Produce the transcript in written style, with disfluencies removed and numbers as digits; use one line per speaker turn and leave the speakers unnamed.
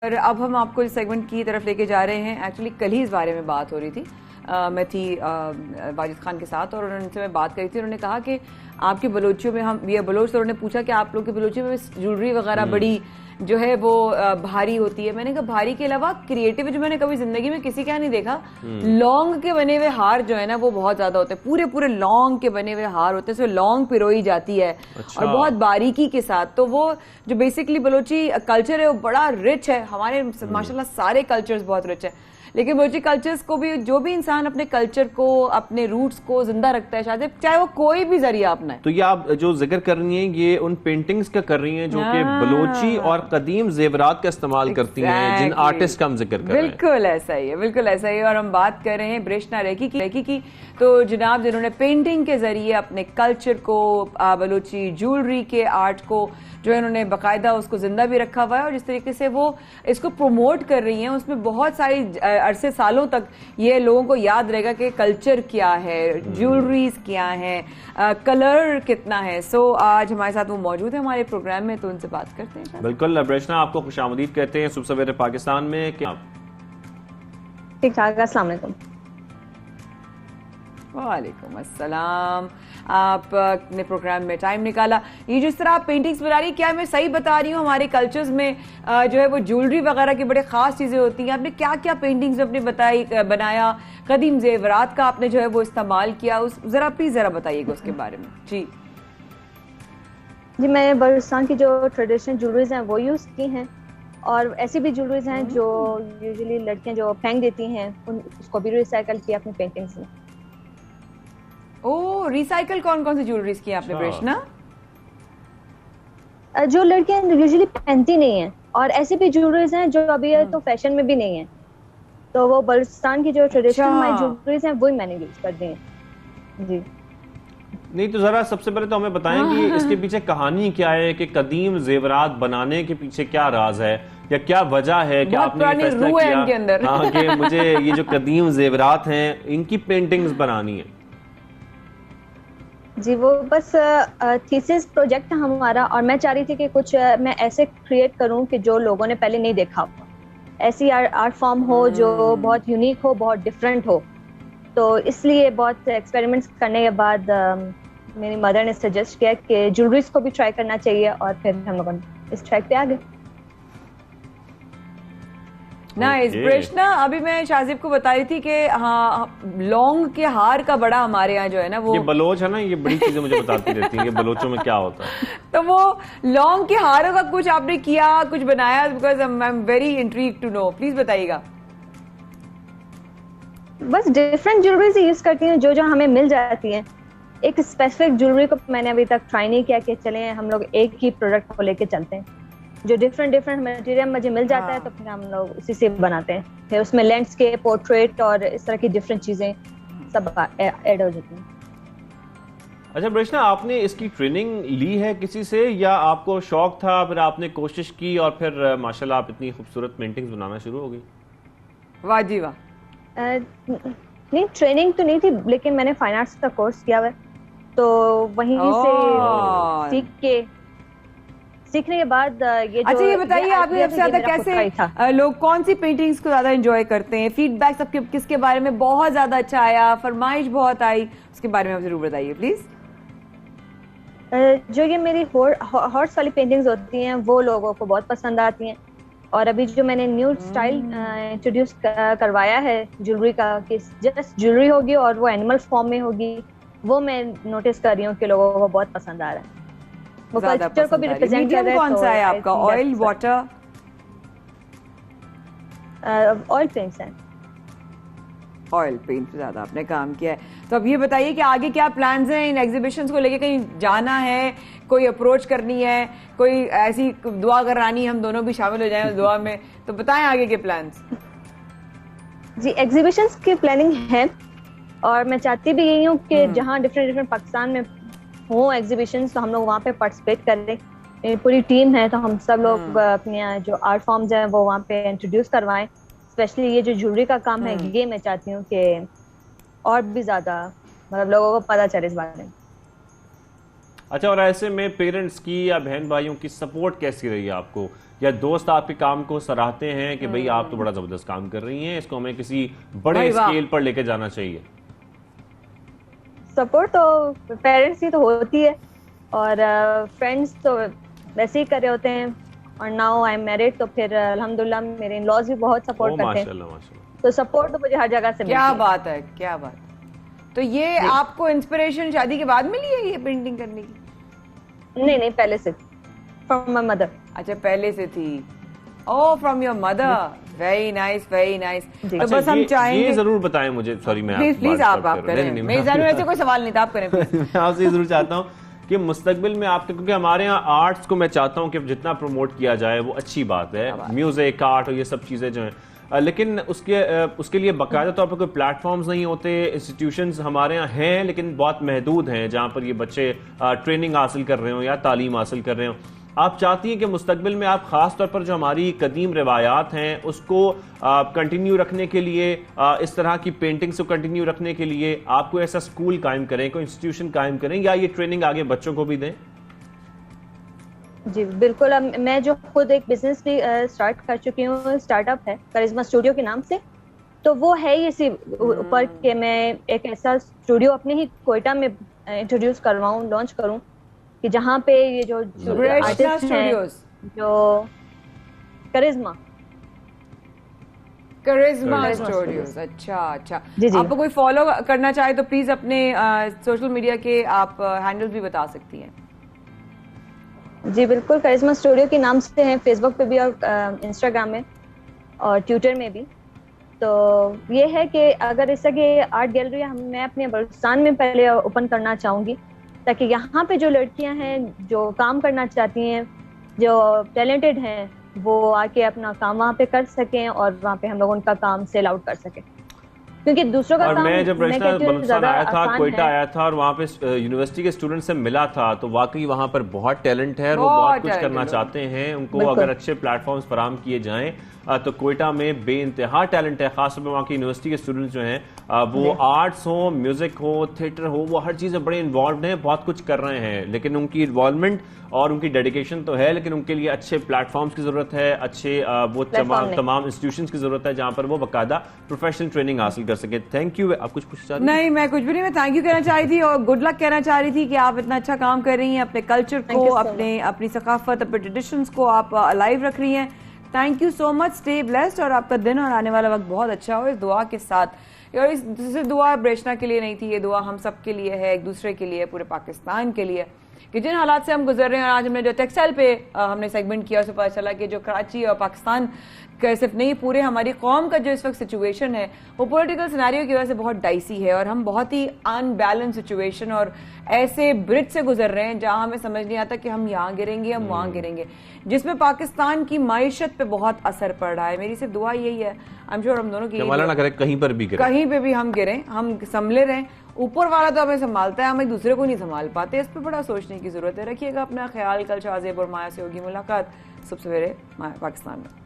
और अब हम आपको इस सेगमेंट की तरफ लेके जा रहे हैं। एक्चुअली कल ही इस बारे में बात हो रही थी। मैं थी वाजिद खान के साथ और उनसे मैं बात करी थी। उन्होंने कहा कि आपके बलोचियों में हम ये बलोच, तो उन्होंने पूछा कि आप लोग के बलोचियों में ज्वेलरी वगैरह बड़ी जो है वो भारी होती है। मैंने कहा भारी के अलावा क्रिएटिव जो मैंने कभी जिंदगी में किसी का नहीं देखा। लौंग के बने हुए हार जो है ना वो बहुत ज्यादा होते हैं, पूरे पूरे लौंग के बने हुए हार होते हैं, उसमें लौंग पिरोई जाती है। अच्छा। और बहुत बारीकी के साथ। तो वो जो बेसिकली बलोची कल्चर है वो बड़ा रिच है। हमारे माशाल्लाह सारे कल्चर्स बहुत रिच है, लेकिन बलोची कल्चर्स को भी जो भी इंसान अपने कल्चर को, अपने रूट्स को जिंदा रखता है, शायद चाहे वो कोई भी जरिया अपनाए।
तो ये आप जो जिक्र कर रही हैं ये उन पेंटिंग्स का कर रही हैं जो कि बलोची और कदीम जेवरात का इस्तेमाल करती हैं, जिन आर्टिस्ट का हम जिक्र कर रहे हैं।
बिल्कुल ऐसा ही है, बिल्कुल ऐसा ही है। और हम बात कर रहे हैं ब्रेशना रेकी की। तो जनाब जिन्होंने पेंटिंग के जरिए अपने कल्चर को, बलोची ज्वेलरी के आर्ट को जो है उन्होंने बाकायदा उसको जिंदा भी रखा हुआ है, और जिस तरीके से वो इसको प्रमोट कर रही हैं उसमें बहुत सारी अरसे सालों तक ये लोगों को याद रहेगा कि कल्चर क्या है, ज्वेलरीज क्या है, कलर कितना है। सो आज हमारे साथ वो मौजूद है हमारे प्रोग्राम में, तो उनसे बात करते हैं।
बिल्कुल ब्रेशना, आपको खुशामदीद कहते हैं सुबह सवेरे पाकिस्तान में। क्या
ठीक ठाक, अस्सलाम वालेकुम।
वालेकुम अस्सलाम। आपने प्रोग्राम में टाइम निकाला। ये जिस तरह आप पेंटिंग्स बना रही, क्या मैं सही बता रही हूँ? हमारे कल्चर्स में जो है वो ज्वेलरी वगैरह की बड़े खास चीजें होती हैं। आपने क्या क्या पेंटिंग्स अपने बनाया, कदीम जेवरात का आपने जो है वो इस्तेमाल किया, उस जरा प्लीज जरा बताइएगा उसके बारे में। जी
जी, मैंने बलूचिस्तान की जो ट्रेडिशनल ज्वेलरीज हैं वो यूज की हैं, और ऐसी भी ज्वेलरीज हैं जो यूजुअली लड़कियां जो फेंक देती हैं उसको भी रिसाइकल किया अपनी पेंटिंग्स में।
ओ, रिसाइकल कौन कौन सी ज्वेलरीज की आपने ब्रेशना?
जो लड़कियां यूजुअली पहनती नहीं हैं, और ऐसी भी ज्वेलरीज हैं जो अभी तो फैशन में भी नहीं है, तो वो बलूचिस्तान की जो ट्रेडिशनल ज्वेलरीज हैं वही मैंने यूज कर दी हैं। जी
नहीं, तो जरा सबसे पहले तो हमें बताएं कि इसके पीछे कहानी क्या है, कि कदीम जेवरात बनाने के पीछे क्या राज है या क्या वजह है कि आपने ये फैसला किया हाँ कि मुझे ये जो कदीम जेवरात हैं इनकी पेंटिंग्स बनानी है?
जी, वो बस थीसिस प्रोजेक्ट था हमारा, और मैं चाह रही थी कि कुछ मैं ऐसे क्रिएट करूं कि जो लोगों ने पहले नहीं देखा हो, ऐसी आर्ट फॉर्म हो जो बहुत यूनिक हो, बहुत डिफरेंट हो। तो इसलिए बहुत एक्सपेरिमेंट्स करने के बाद मेरी मदर ने सजेस्ट किया कि ज्वेलरीज को भी ट्राई करना चाहिए, और फिर हम लोगों ने इस ट्रैक पे आ गए।
नाइस ब्रेशना। अभी मैं शाहजिब को बता रही थी कि हाँ, लौंग के हार का बड़ा हमारे यहाँ जो है ना वो
ये बलोच है ना, ये बड़ी चीजें मुझे बताती रहती हैं कि बलोचों में क्या होता है।
तो वो लौंग के हारों का कुछ आपने किया, कुछ बनाया? Because I am very intrigued to know, please बताइएगा।
बस डिफरेंट ज्वेलरीज यूज करती हूँ जो जो हमें मिल जाती है। एक स्पेसिफिक ज्वेलरी को मैंने अभी तक ट्राई नहीं किया कि चले हम लोग एक ही प्रोडक्ट को लेके चलते हैं। जो डिफरेंट मटेरियल मुझे मिल जाता है तो फिर हम लोग उसी से बनाते हैं, फिर उसमें लैंडस्केप, पोर्ट्रेट और इस तरह की डिफरेंट चीजें सब ऐड हो जाती हैं।
अच्छा ब्रेशना, आपने इसकी ट्रेनिंग ली है किसी से या आपको शौक था, फिर आपने कोशिश की और फिर माशाल्लाह आप इतनी खूबसूरत पेंटिंग्स बनाना शुरू हो गई?
वाह जी वाह।
नहीं, ट्रेनिंग तो नहीं थी, लेकिन मैंने फाइन आर्ट्स का कोर्स किया हुआ, तो वहीं से सीखने के बाद ये जो।
अच्छा ये बताइए, आपको सबसे ज्यादा कैसे लोग कौन सी पेंटिंग्स को ज्यादा एंजॉय करते हैं? फीडबैक सबके किसके बारे में बहुत ज्यादा अच्छा आया, फरमाइश बहुत आई, उसके बारे में आप जरूर बताइए प्लीज।
जो ये मेरी हॉर्स वाली पेंटिंग्स होती हैं वो लोगों को बहुत पसंद आती हैं, और अभी जो मैंने न्यू स्टाइल इंट्रोड्यूस करवाया है ज्वेलरी का, कि जस्ट ज्वेलरी होगी और वो एनिमल फॉर्म में होगी, वो मैं नोटिस कर रही हूँ कि लोगों को बहुत पसंद आ रहा है। वो कल्चर को भी रिप्रेजेंट कर रहा है।
कौन सा है आपका? Oil, water?
ऑयल पेंट्स हैं।
ऑयल पेंट ज्यादा आपने काम किया है। तो अब ये बताइए कि आगे क्या प्लान्स हैं? इन एग्जीबिशंस को लेके कहीं जाना है, कोई अप्रोच करनी है, कोई ऐसी दुआ करानी, हम दोनों भी शामिल हो जाएं उस दुआ में, तो बताएं आगे के प्लान्स।
जी, एग्जीबिशंस की प्लानिंग है, और मैं चाहती भी यही हूँ कि जहाँ डिफरेंट पाकिस्तान में हो एग्जीबिशंस तो हम लोग वहाँ पे पार्टिसिपेट करें। मेरी पूरी टीम है, तो हम सब लोग अपने जो आर्ट फॉर्म्स हैं वो वहाँ पे इंट्रोड्यूस करवाएं। स्पेशली ये जो ज्वेलरी का काम है, ये मैं चाहती हूँ कि और भी ज्यादा मतलब लोगों को पता चले इस बारे में।
अच्छा, और ऐसे में पेरेंट्स की या बहन भाइयों की सपोर्ट कैसी रही है आपको या दोस्त आपके काम को सराहते हैं कि भाई आप तो बड़ा जबरदस्त काम कर रही हैं, इसको हमें किसी बड़े स्केल पर लेके जाना चाहिए?
सपोर्ट तो पेरेंट्स की तो होती है, और फ्रेंड्स तो वैसे ही कर रहे होते हैं, और नाउ आई एम मैरिड, तो फिर अल्हम्दुलिल्लाह मेरे इन-लॉज भी बहुत सपोर्ट करते हैं। माशाल्लाह। तो सपोर्ट तो मुझे हर जगह से मिलती है।
क्या बात है, क्या बात। तो ये आपको इंस्पिरेशन शादी के बाद मिली है ये पेंटिंग करने की?
नहीं, पहले से, फ्रॉम माय मदर।
अच्छा, पहले से थी। Oh, from your mother. Very nice, very nice. तो बस हम चाहेंगे,
ये जरूर बताएं मुझे, सॉरी मैं
प्लीज आप करें, मेरे ज़हन में ऐसे कोई सवाल नहीं था, आप करें।
मैं आपसे ये जरूर चाहता हूँ कि मुस्तकबिल में आपके, क्योंकि हमारे यहाँ आर्ट्स को मैं चाहता हूँ कि जितना प्रमोट किया जाए वो अच्छी बात है, म्यूजिक, आर्ट और ये सब चीजें जो हैं, लेकिन उसके लिए बाकायदा तौर पर कोई प्लेटफॉर्म्स नहीं होते। इंस्टीट्यूशंस हमारे यहाँ हैं लेकिन बहुत महदूद हैं जहाँ पर ये बच्चे ट्रेनिंग हासिल कर रहे हो या तालीम हासिल कर रहे हो। आप चाहती हैं कि मुस्तकबिल में आप खास तौर पर जो हमारी कदीम रिवायात हैं उसको कंटिन्यू रखने के लिए, इस तरह की पेंटिंग्स को कंटिन्यू रखने के लिए आप कोई ऐसा स्कूल कायम करें, कोई इंस्टीट्यूशन कायम करें, या ये ट्रेनिंग आगे बच्चों को भी दें?
जी बिल्कुल। अब मैं जो खुद एक बिजनेस भी स्टार्ट कर चुकी हूँ, स्टार्टअप है करिश्मा स्टूडियो के नाम से, तो वो है इसी ऊपर के मैं एक ऐसा स्टूडियो अपने ही कोयटा में इंट्रोड्यूस करवाऊँ, लॉन्च करूँ, कि जहाँ पे ये जो आर्टिस्ट हैं, जो करिश्मा
स्टूडियोज। अच्छा, आपको कोई फॉलो करना चाहे तो प्लीज अपने सोशल मीडिया के आप हैंडल्स भी बता सकती हैं।
जी बिल्कुल, करिश्मा स्टूडियो के नाम से हैं, फेसबुक पे भी और इंस्टाग्राम में और ट्विटर में भी। तो ये है कि अगर इस तरह आर्ट गैलरी मैं अपने बलूचिस्तान में पहले ओपन करना चाहूँगी, ताकि यहाँ पे जो लड़कियाँ हैं जो काम करना चाहती हैं, जो टैलेंटेड हैं, वो आके अपना काम वहाँ पे कर सकें और वहाँ पे हम लोग उनका काम सेल आउट कर सकें, क्योंकि दूसरों का काम।
मैं जब बलूचिस्तान आया था, कोयटा आया था और वहाँ पे यूनिवर्सिटी के स्टूडेंट से मिला था, तो वाकई वहाँ पर बहुत टैलेंट है और वो बहुत कुछ करना चाहते हैं। उनको अगर अच्छे प्लेटफॉर्म्स फराहम किए जाएं तो कोयटा में बेइंतहा टैलेंट है। खासतौर पर वहाँ की यूनिवर्सिटी के स्टूडेंट्स जो हैं वो आर्ट्स हो, म्यूजिक हो, थिएटर हो, वो हर चीज़ में बड़े इन्वॉल्व हैं, बहुत कुछ कर रहे हैं। लेकिन उनकी इन्वॉल्वमेंट और उनकी डेडिकेशन तो है, लेकिन उनके लिए अच्छे प्लेटफॉर्म्स की जरूरत है, अच्छे वो तमाम इंस्टीट्यूशंस की जरूरत है जहाँ पर वो बाकायदा प्रोफेशनल ट्रेनिंग हासिल कर सके। Thank you. आप कुछ पूछना चाह रही थी?
नहीं, मैं कुछ भी नहीं, मैं थैंक यू कहना चाह रही थी और गुड लक कहना चाह रही थी कि आप इतना अच्छा काम कर रही हैं, अपने कल्चर को, अपनी सकाफत, अपने ट्रेडिशंस को आप अलाइव रख रही हैं। Thank you so much. Stay blessed और आपका दिन और आने वाला वक्त बहुत अच्छा हो, इस दुआ के साथ। और इस दुआ बेचना के लिए नहीं थी, ये दुआ हम सब के लिए है, एक दूसरे के लिए, पूरे पाकिस्तान के लिए, कि जिन हालात से हम गुजर रहे हैं। आज हमने जो टेक्सटाइल पे हमने सेगमेंट किया, उससे पता चला कि जो कराची और पाकिस्तान का सिर्फ नहीं, पूरे हमारी कौम का जो इस वक्त सिचुएशन है वो पॉलिटिकल सिनेरियो की वजह से बहुत डाइसी है, और हम बहुत ही अनबैलेंस सिचुएशन और ऐसे ब्रिज से गुजर रहे हैं जहां हमें समझ नहीं आता कि हम यहाँ गिरेंगे, हम वहाँ गिरेंगे, जिसमें पाकिस्तान की माइशत पे बहुत असर पड़ रहा है। मेरी सिर्फ दुआ यही है, आई एम श्योर हम दोनों की,
ना करे कहीं पर भी गिरे,
कहीं पे भी हम गिरें, हम संभले रहें। ऊपर वाला तो हमें संभालता है, हम एक दूसरे को नहीं संभाल पाते। इस पर बड़ा सोचने की जरूरत है। रखिएगा अपना ख्याल। कल शाहजेब और माया से होगी मुलाकात सुबह सवेरे पाकिस्तान में।